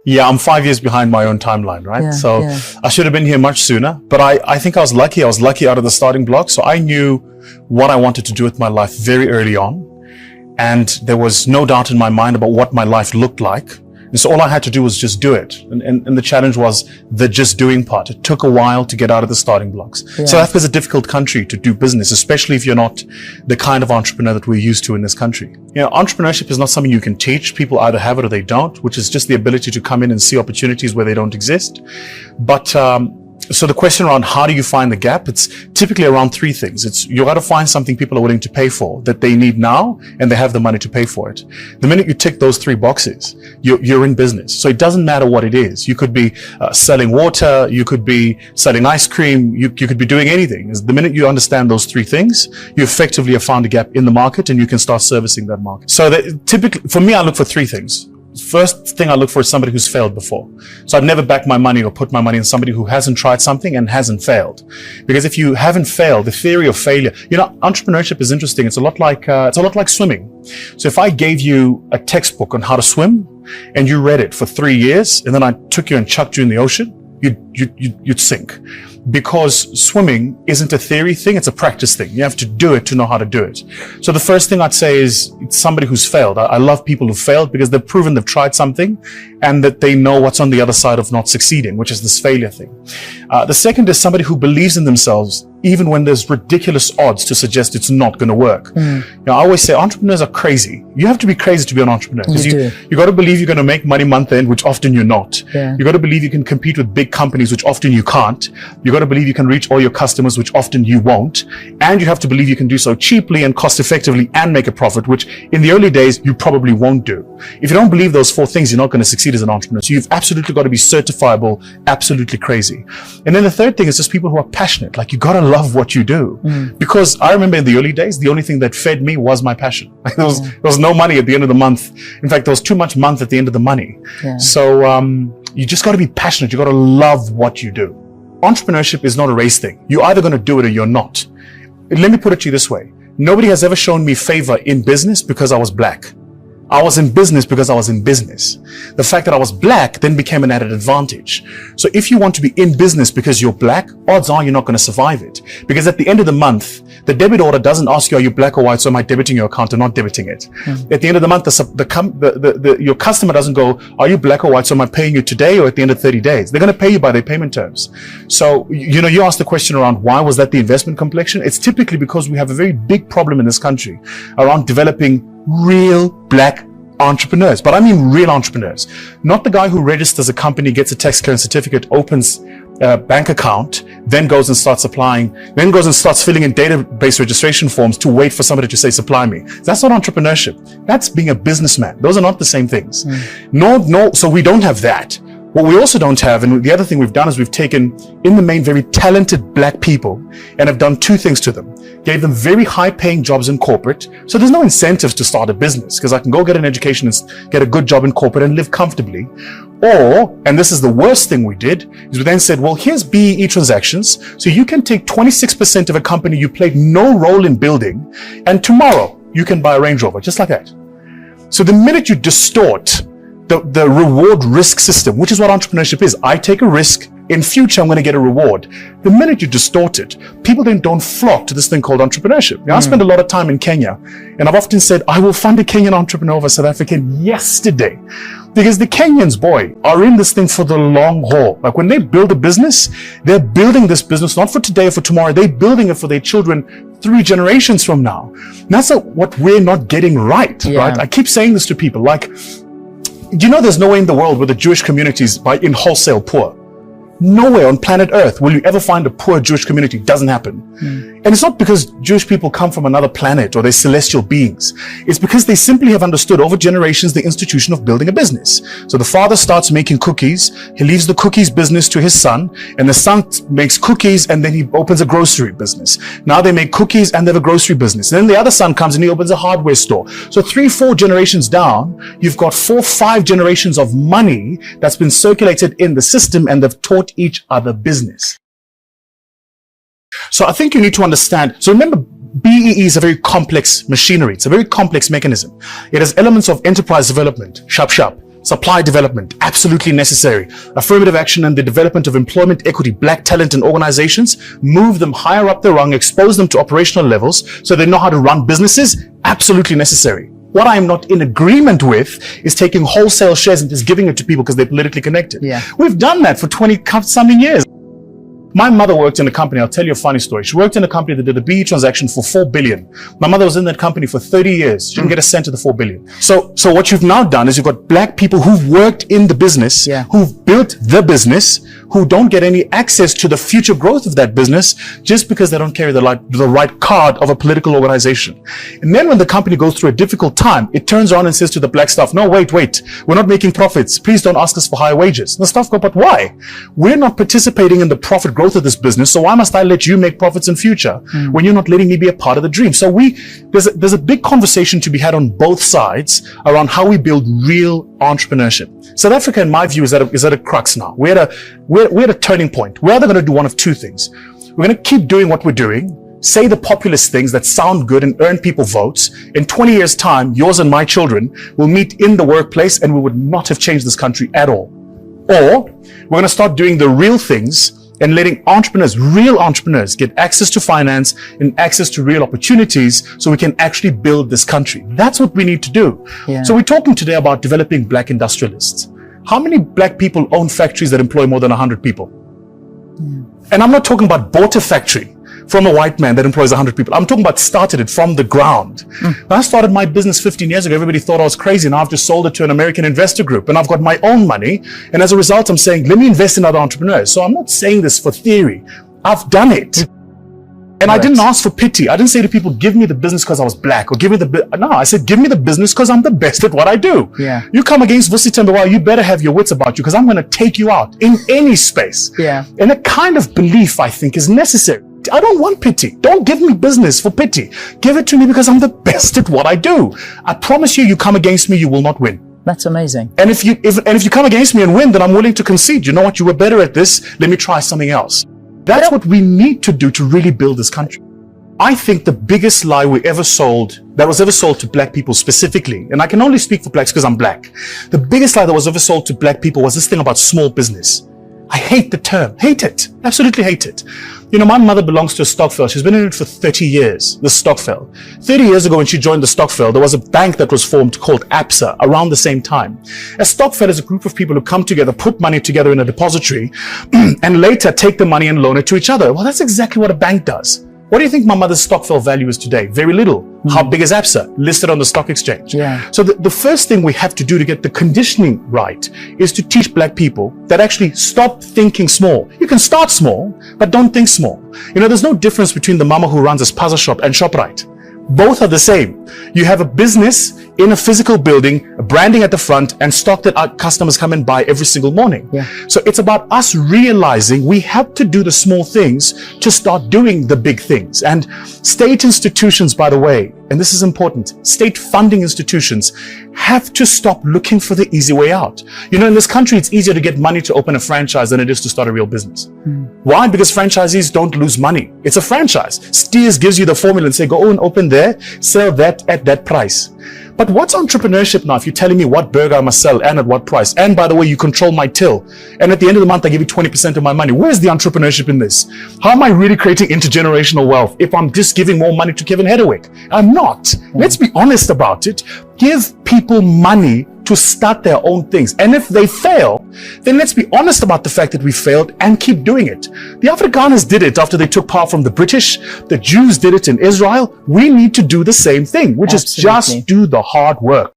Yeah, I'm 5 years behind my own timeline, right? I should have been here much sooner, but I think I was lucky. I was lucky out of the starting block. So I knew what I wanted to do with my life very early on. And there was no doubt in my mind about what my life looked like. And so all I had to do was just do it. And the challenge was the just doing part. It took a while to get out of the starting blocks. South Africa is a difficult country to do business, especially if you're not the kind of entrepreneur that we're used to in this country. You know, entrepreneurship is not something you can teach. People either have it or they don't, which is just the ability to come in and see opportunities where they don't exist. But so the question around how do you find the gap, it's typically around three things. You got to find something people are willing to pay for that they need now, and they have the money to pay for it. The minute you tick those three boxes, you're in business. So it doesn't matter what it is. You could be selling water, you could be selling ice cream, you could be doing anything. The minute you understand those three things, you effectively have found a gap in the market, and you can start servicing that market. So typically, for me, I look for three things. First thing I look for is somebody who's failed before. So I'd never back my money or put my money in somebody who hasn't tried something and hasn't failed. Because if you haven't failed, the theory of failure, you know, entrepreneurship is interesting. It's a lot like swimming. So if I gave you a textbook on how to swim and you read it for 3 years, and then I took you and chucked you in the ocean, you'd sink. Because swimming isn't a theory thing, it's a practice thing. You have to do it to know how to do it. So the first thing I'd say is it's somebody who's failed. I love people who failed because they've proven they've tried something and that they know what's on the other side of not succeeding, which is this failure thing. The second is somebody who believes in themselves even when there's ridiculous odds to suggest it's not going to work. You know, I always say entrepreneurs are crazy. You have to be crazy to be an entrepreneur, because you got to believe you're going to make money month end, which often you're not. You got to believe you can compete with big companies, which often you can't. You got to believe you can reach all your customers, which often you won't. And you have to believe you can do so cheaply and cost effectively and make a profit, which in the early days you probably won't do. If you don't believe those four things, you're not going to succeed as an entrepreneur. So you've absolutely got to be certifiable, absolutely crazy. And then the third thing is just people who are passionate. Like, you got to love what you do. Because I remember in the early days, the only thing that fed me was my passion. There was no money at the end of the month. In fact, there was too much month at the end of the money. So you just got to be passionate. You got to love what you do. Entrepreneurship is not a race thing. You're either going to do it or you're not. Let me put it to you this way. Nobody has ever shown me favor in business because I was black. I was in business because I was in business. The fact that I was black then became an added advantage. So if you want to be in business because you're black, odds are you're not going to survive it. Because at the end of the month, the debit order doesn't ask you, are you black or white, so am I debiting your account or not debiting it? At the end of the month, your customer doesn't go, are you black or white, so am I paying you today or at the end of 30 days? They're going to pay you by their payment terms. So, you know, you asked the question around why was that the investment complexion? It's typically because we have a very big problem in this country around developing real black entrepreneurs. But I mean real entrepreneurs, not the guy who registers a company, gets a tax clearance certificate, opens a bank account, then goes and starts applying, then goes and starts filling in database registration forms to wait for somebody to say, supply me. That's not entrepreneurship. That's being a businessman. Those are not the same things. No, so we don't have that. What we also don't have, and the other thing we've done is we've taken, in the main, very talented black people and have done two things to them. Gave them very high paying jobs in corporate. So there's no incentives to start a business because I can go get an education and get a good job in corporate and live comfortably. Or, and this is the worst thing we did, is we then said, well, here's BEE transactions. So you can take 26% of a company you played no role in building, and tomorrow you can buy a Range Rover, just like that. So the minute you distort the reward risk system, which is what entrepreneurship is. I take a risk, in future I'm going to get a reward. The minute you distort it, people then don't flock to this thing called entrepreneurship. Now, I spend a lot of time in Kenya, and I've often said, I will fund a Kenyan entrepreneur over a South African yesterday. Because the Kenyans, boy, are in this thing for the long haul. Like when they build a business, they're building this business not for today or for tomorrow. They're building it for their children 3 generations from now. And that's what we're not getting right, right? I keep saying this to people, like, you know, there's no way in the world where the Jewish communities are in wholesale poor. Nowhere on planet Earth will you ever find a poor Jewish community. It doesn't happen. And it's not because Jewish people come from another planet or they're celestial beings. It's because they simply have understood over generations the institution of building a business. So the father starts making cookies. He leaves the cookies business to his son, and the son makes cookies, and then he opens a grocery business. Now they make cookies and they have a grocery business. And then the other son comes and he opens a hardware store. So 3-4 generations down, you've got 4-5 generations of money that's been circulated in the system, and they've taught each other business. So I think you need to understand. So remember, BEE is a very complex machinery. It's a very complex mechanism. It has elements of enterprise development, sharp, Supply development, absolutely necessary. Affirmative action and the development of employment equity, black talent in organizations, move them higher up the rung, expose them to operational levels so they know how to run businesses, absolutely necessary. What I am not in agreement with is taking wholesale shares and just giving it to people because they're politically connected. Yeah. We've done that for 20-something years. My mother worked in a company, I'll tell you a funny story. She worked in a company that did a BE transaction for 4 billion. My mother was in that company for 30 years. She didn't get a cent of the 4 billion. So what you've now done is you've got black people who've worked in the business, who've built the business, who don't get any access to the future growth of that business just because they don't carry the right card of a political organization. And then when the company goes through a difficult time, it turns around and says to the black staff, no, wait, we're not making profits. Please don't ask us for higher wages. And the staff go, but why? We're not participating in the profit growth of this business, so why must I let you make profits in future when you're not letting me be a part of the dream? So there's a big conversation to be had on both sides around how we build real entrepreneurship. South Africa, in my view, is at a crux now. We're at a turning point. We're either going to do one of two things. We're going to keep doing what we're doing, say the populist things that sound good and earn people votes. In 20 years' time, yours and my children will meet in the workplace and we would not have changed this country at all. Or we're going to start doing the real things and letting real entrepreneurs get access to finance and access to real opportunities so we can actually build this country. That's what we need to do. Yeah. So we're talking today about developing black industrialists. How many black people own factories that employ more than 100 people? And I'm not talking about bought a factory from a white man that employs 100 people. I'm talking about started it from the ground. When I started my business 15 years ago, everybody thought I was crazy. Now I've just sold it to an American investor group and I've got my own money. And as a result, I'm saying, let me invest in other entrepreneurs. So I'm not saying this for theory. I've done it. And I didn't ask for pity. I didn't say to people, give me the business because I was black, or give me no, I said, give me the business because I'm the best at what I do. Yeah. You come against Vusi Thembekwayo, you better have your wits about you because I'm going to take you out in any space. Yeah. And a kind of belief, I think, is necessary. I don't want pity. Don't give me business for pity. Give it to me because I'm the best at what I do. I promise you, you come against me, you will not win. That's amazing. And if you come against me and win, then I'm willing to concede. You know what? You were better at this. Let me try something else. That's what we need to do to really build this country. I think the biggest lie that was ever sold to black people specifically, and I can only speak for blacks because I'm black. The biggest lie that was ever sold to black people was this thing about small business. I hate the term. Hate it. Absolutely hate it. You know, my mother belongs to a stokvel. She's been in it for 30 years, the stokvel. 30 years ago when she joined the stokvel, there was a bank that was formed called ABSA around the same time. A stokvel is a group of people who come together, put money together in a depository, and later take the money and loan it to each other. Well, that's exactly what a bank does. What do you think my mother's stokvel value is today? Very little. How big is ABSA? Listed on the stock exchange. Yeah. So the first thing we have to do to get the conditioning right is to teach black people that actually stop thinking small. You can start small, but don't think small. You know, there's no difference between the mama who runs a spaza shop and ShopRite. Both are the same. You have a business in a physical building, branding at the front, and stock that our customers come and buy every single morning. Yeah. So it's about us realizing we have to do the small things to start doing the big things. And state institutions, by the way, and this is important, state funding institutions have to stop looking for the easy way out. You know, in this country, it's easier to get money to open a franchise than it is to start a real business. Why? Because franchisees don't lose money. It's a franchise. Steers gives you the formula and say, go and open there, sell that at that price. But what's entrepreneurship now if you're telling me what burger I must sell and at what price? And by the way, you control my till. And at the end of the month, I give you 20% of my money. Where's the entrepreneurship in this? How am I really creating intergenerational wealth if I'm just giving more money to Kevin Hedderwick? I'm not. Let's be honest about it. Give people money to start their own things. And if they fail, then let's be honest about the fact that we failed and keep doing it. The Afrikaners did it after they took power from the British. The Jews did it in Israel. We need to do the same thing, which is just do the hard work.